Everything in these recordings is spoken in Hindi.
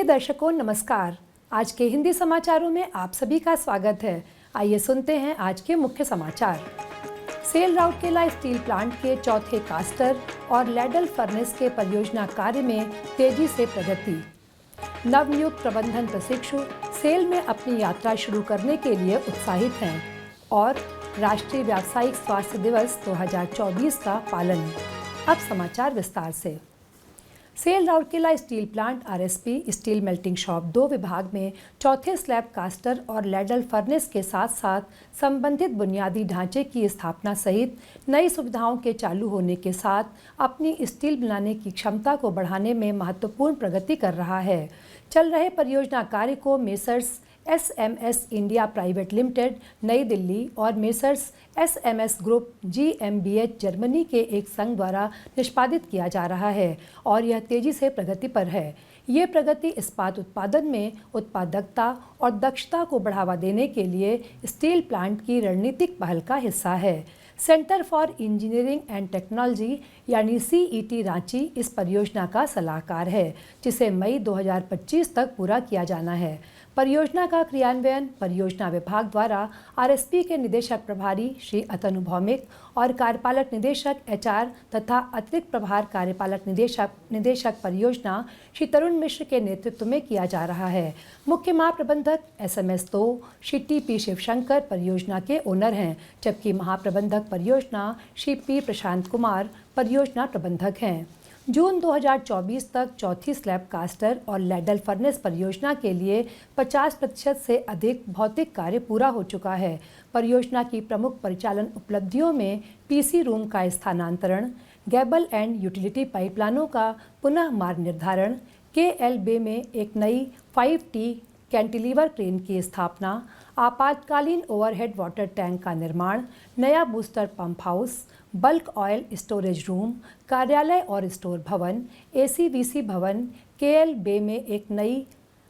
प्रिय दर्शकों नमस्कार। आज के हिंदी समाचारों में आप सभी का स्वागत है। आइए सुनते हैं आज के मुख्य समाचार। सेल राउरकेला स्टील प्लांट के चौथे कास्टर और लैडल फर्नेस के परियोजना कार्य में तेजी से प्रगति। नवनियुक्त प्रबंधन प्रशिक्षु सेल में अपनी यात्रा शुरू करने के लिए उत्साहित हैं और राष्ट्रीय व्यावसायिक स्वास्थ्य दिवस 2024 का पालन। अब समाचार विस्तार से। SAIL Rourkela steel plant RSP steel melting shop 2 विभाग में चौथे स्लैब कास्टर और लैडल फर्नेस के साथ साथ संबंधित बुनियादी ढांचे की स्थापना सहित नई सुविधाओं के चालू होने के साथ अपनी स्टील बनाने की क्षमता को बढ़ाने में महत्वपूर्ण प्रगति कर रहा है। चल रहे परियोजना कार्य को messrs SMS India private limited नई दिल्ली और messrs SMS group GmbH Germany के एक संघ द्वारा निष्पादित किया जा रहा है और यह तेजी से प्रगति पर है। ये प्रगति इस्पात उत्पादन में उत्पादकता और दक्षता को बढ़ावा देने के लिए स्टील प्लांट की रणनीतिक पहल का हिस्सा है। Centre for engineering and technology यानी सीईटी रांची इस परियोजना का सलाहकार है, जिसे मई 2025 तक पूरा किया जाना है। परियोजना का क्रियान्वयन परियोजना विभाग द्वारा आरएसपी के निदेशक प्रभारी श्री अतनु भौमिक और कार्यपालक निदेशक एचआर तथा अतिरिक्त प्रभार कार्यपालक निदेशक परियोजना श्री तरुण मिश्र के नेतृत्व में किया जा रहा है। मुख्य महाप्रबंधक एसएमएस 2 श्री टीपी शिवशंकर परियोजना के ओनर हैं, जबकि महाप्रबंधक परियोजना श्री पी प्रशांत कुमार परियोजना प्रबंधक हैं। जून 2024 तक चौथी स्लैब कास्टर और लैडल फर्नेस परियोजना के लिए 50% से अधिक भौतिक कार्य पूरा हो चुका है। परियोजना की प्रमुख परिचालन उपलब्धियों में पीसी रूम का स्थानांतरण, गैबल एंड यूटिलिटी पाइपलाइनों का पुनः मार्ग निर्धारण, केएल बे में एक नई 5T कैंटिलीवर क्रेन की स्थापना, आपातकालीन ओवरहेड वाटर टैंक का निर्माण, नया booster pump house, bulk oil storage room, कार्यालय और स्टोर भवन, एसीवीसी भवन, केएल बे में एक नई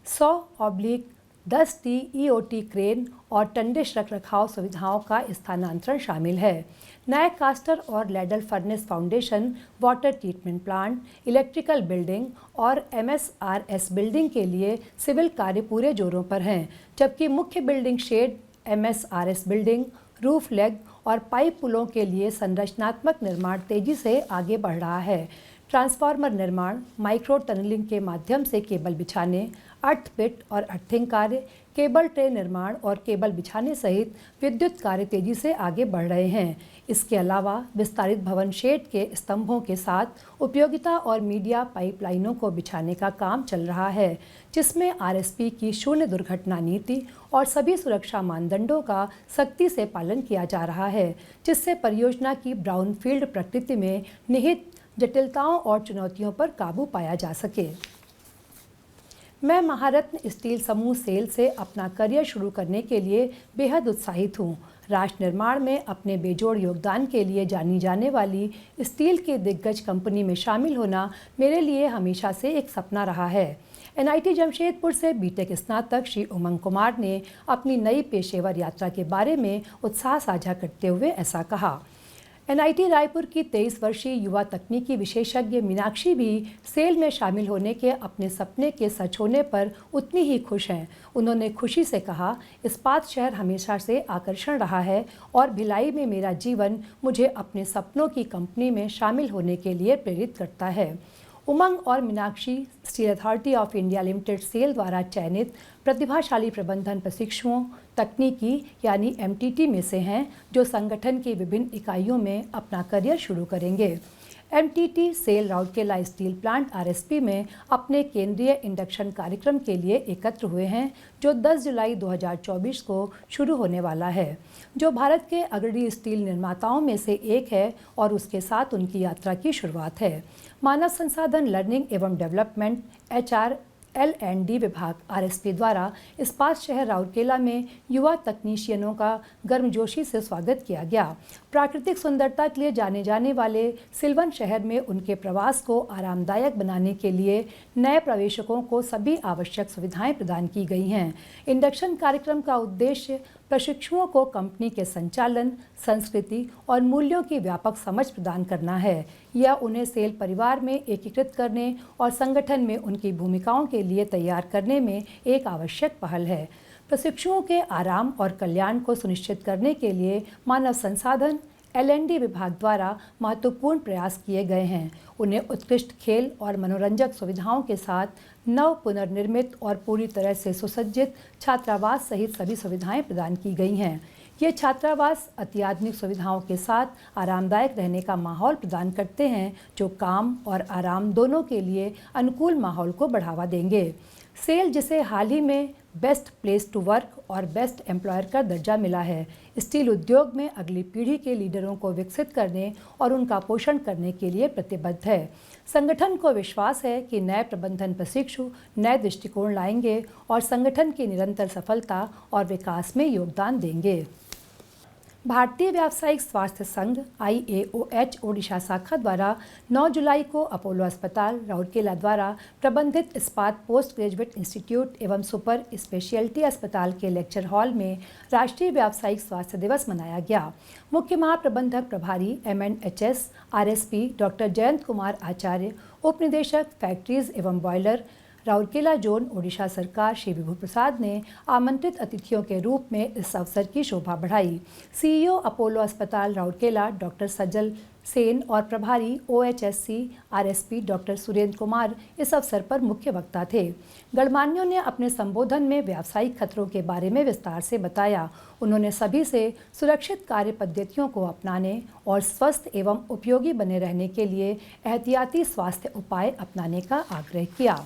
100/10T ईओटी क्रेन और टंडिश रखरखाव सुविधाओं का स्थानांतरण शामिल है। नए कास्टर और ladle furnace foundation, water treatment plant, electrical building और एमएसआरएस बिल्डिंग के लिए सिविल कार्य पूरे जोरों पर हैं, जबकि मुख्य building shed, MSRS building, roof leg और पाइप पुलों के लिए संरचनात्मक निर्माण तेजी से आगे बढ़ रहा है। ट्रांसफार्मर निर्माण, माइक्रो टनलिंग के माध्यम से केबल बिछाने, अर्थ पिट और अर्थिंग कार्य, केबल ट्रे निर्माण और केबल बिछाने सहित विद्युत कार्य तेजी से आगे बढ़ रहे हैं। इसके अलावा विस्तारित भवन शेड के स्तंभों के साथ उपयोगिता और मीडिया पाइपलाइनों को बिछाने का काम चल रहा है, जिसमें आरएसपी की शून्य दुर्घटना नीति और सभी सुरक्षा मानदंडों का सख्ती से पालन किया जा रहा है, जिससे परियोजना की ब्राउनफील्ड प्रकृति में निहित जटिलताओं और चुनौतियों पर काबू पाया जा सके। मैं महारत्न स्टील समूह सेल से अपना करियर शुरू करने के लिए बेहद उत्साहित हूँ। राष्ट्र निर्माण में अपने बेजोड़ योगदान के लिए जानी जाने वाली स्टील की दिग्गज कंपनी में शामिल होना मेरे लिए हमेशा से एक सपना रहा है। एनआईटी जमशेदपुर से बीटेक स्नातक श्री उमंग कुमार ने अपनी नई पेशेवर यात्रा के बारे में उत्साह साझा करते हुए ऐसा कहा। एनआईटी रायपुर की 23 वर्षीय युवा तकनीकी विशेषज्ञ मीनाक्षी भी सेल में शामिल होने के अपने सपने के सच होने पर उतनी ही खुश हैं। उन्होंने खुशी से कहा, इस्पात शहर हमेशा से आकर्षण रहा है और भिलाई में मेरा जीवन मुझे अपने सपनों की कंपनी में शामिल होने के लिए प्रेरित करता है। उमंग और Meenakshi steel authority of India limited SAIL द्वारा चयनित प्रतिभाशाली प्रबंधन प्रशिक्षुओं तकनीकी यानी एमटीटी में से हैं, जो संगठन की विभिन्न इकाइयों में अपना करियर शुरू करेंगे। MTT cell Rourkela steel plant RSP में अपने केंद्रीय इंडक्शन कार्यक्रम के लिए एकत्र हुए हैं, जो 10 जुलाई 2024 को शुरू होने वाला है, जो भारत के अग्रणी स्टील निर्माताओं में से एक है और उसके साथ उनकी यात्रा की शुरुआत है। मानव संसाधन लर्निंग एवं डेवलपमेंट एचआर L&D विभाग आरएसपी द्वारा इस्पात शहर राउरकेला में युवा तकनीशियनों का गर्मजोशी से स्वागत किया गया। प्राकृतिक सुंदरता के लिए जाने जाने वाले सिल्वन शहर में उनके प्रवास को आरामदायक बनाने के लिए नए प्रवेशकों को सभी आवश्यक सुविधाएं प्रदान की गई हैं। इंडक्शन कार्यक्रम का उद्देश्य प्रशिक्षुओं को कंपनी के संचालन, संस्कृति और मूल्यों की व्यापक समझ प्रदान करना है। यह उन्हें सेल परिवार में एकीकृत करने और संगठन में उनकी भूमिकाओं के लिए तैयार करने में एक आवश्यक पहल है। प्रशिक्षुओं के आराम और कल्याण को सुनिश्चित करने के लिए मानव संसाधन L&D विभाग द्वारा महत्वपूर्ण प्रयास किए गए हैं। उन्हें उत्कृष्ट खेल और मनोरंजक सुविधाओं के साथ नव पुनर्निर्मित और पूरी तरह से सुसज्जित छात्रावास सहित सभी सुविधाएं प्रदान की गई हैं। ये छात्रावास अत्याधुनिक सुविधाओं के साथ आरामदायक रहने का माहौल प्रदान करते हैं, जो काम और आराम दोनों के लिए अनुकूल माहौल को बढ़ावा देंगे। सेल, जिसे हाल ही में बेस्ट प्लेस टू वर्क और बेस्ट एम्प्लॉयर का दर्जा मिला है, स्टील उद्योग में अगली पीढ़ी के लीडरों को विकसित करने और उनका पोषण करने के लिए प्रतिबद्ध है। संगठन को विश्वास है कि नए प्रबंधन प्रशिक्षु नए दृष्टिकोण लाएंगे और संगठन की निरंतर सफलता और विकास में योगदान देंगे। भारतीय व्यावसायिक स्वास्थ्य संघ IAOH ओडिशा शाखा द्वारा 9 जुलाई को अपोलो अस्पताल राउरकेला द्वारा प्रबंधित इस्पात पोस्ट ग्रेजुएट इंस्टीट्यूट एवं सुपर स्पेशलिटी अस्पताल के लेक्चर हॉल में राष्ट्रीय व्यावसायिक स्वास्थ्य दिवस मनाया गया। मुख्य महाप्रबंधक प्रभारी MNHS RSP doctor Jayant Kumar Acharya, उप निदेशक फैक्ट्रीज एवं बॉयलर राउरकेला जोन ओडिशा सरकार श्री विभू प्रसाद ने आमंत्रित अतिथियों के रूप में इस अवसर की शोभा बढ़ाई। CEO अपोलो अस्पताल राउरकेला डॉक्टर सज्जल सेन और प्रभारी OHSC RSP doctor Surendra Kumar इस अवसर पर मुख्य वक्ता थे। गणमान्यों ने अपने संबोधन में व्यावसायिक खतरों के बारे में विस्तार से बताया। उन्होंने सभी से सुरक्षित कार्य पद्धतियों को अपनाने और स्वस्थ एवं उपयोगी बने रहने के लिए एहतियाती स्वास्थ्य उपाय अपनाने का आग्रह किया।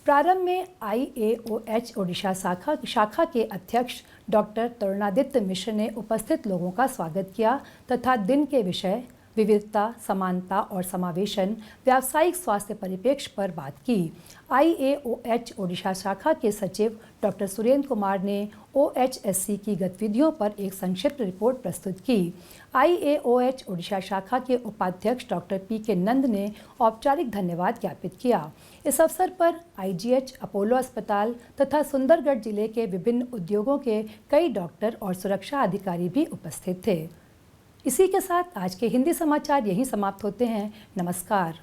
प्रारंभ में IAOH ओडिशा शाखा के अध्यक्ष डॉक्टर तरुणादित्य मिश्र ने उपस्थित लोगों का स्वागत किया तथा दिन के विषय विविधता, समानता और समावेशन व्यावसायिक स्वास्थ्य परिप्रेक्ष्य पर बात की। IAOH ओडिशा शाखा के सचिव डॉक्टर सुरेंद्र कुमार ने OHSC की गतिविधियों पर एक संक्षिप्त रिपोर्ट प्रस्तुत की। IAOH ओडिशा शाखा के उपाध्यक्ष डॉक्टर PK नंद ने औपचारिक धन्यवाद ज्ञापित किया। इस अवसर पर IGH अपोलो अस्पताल तथा सुंदरगढ़ जिले के विभिन्न उद्योगों के कई डॉक्टर और सुरक्षा अधिकारी भी उपस्थित थे। इसी के साथ आज के हिंदी समाचार यहीं समाप्त होते हैं। नमस्कार।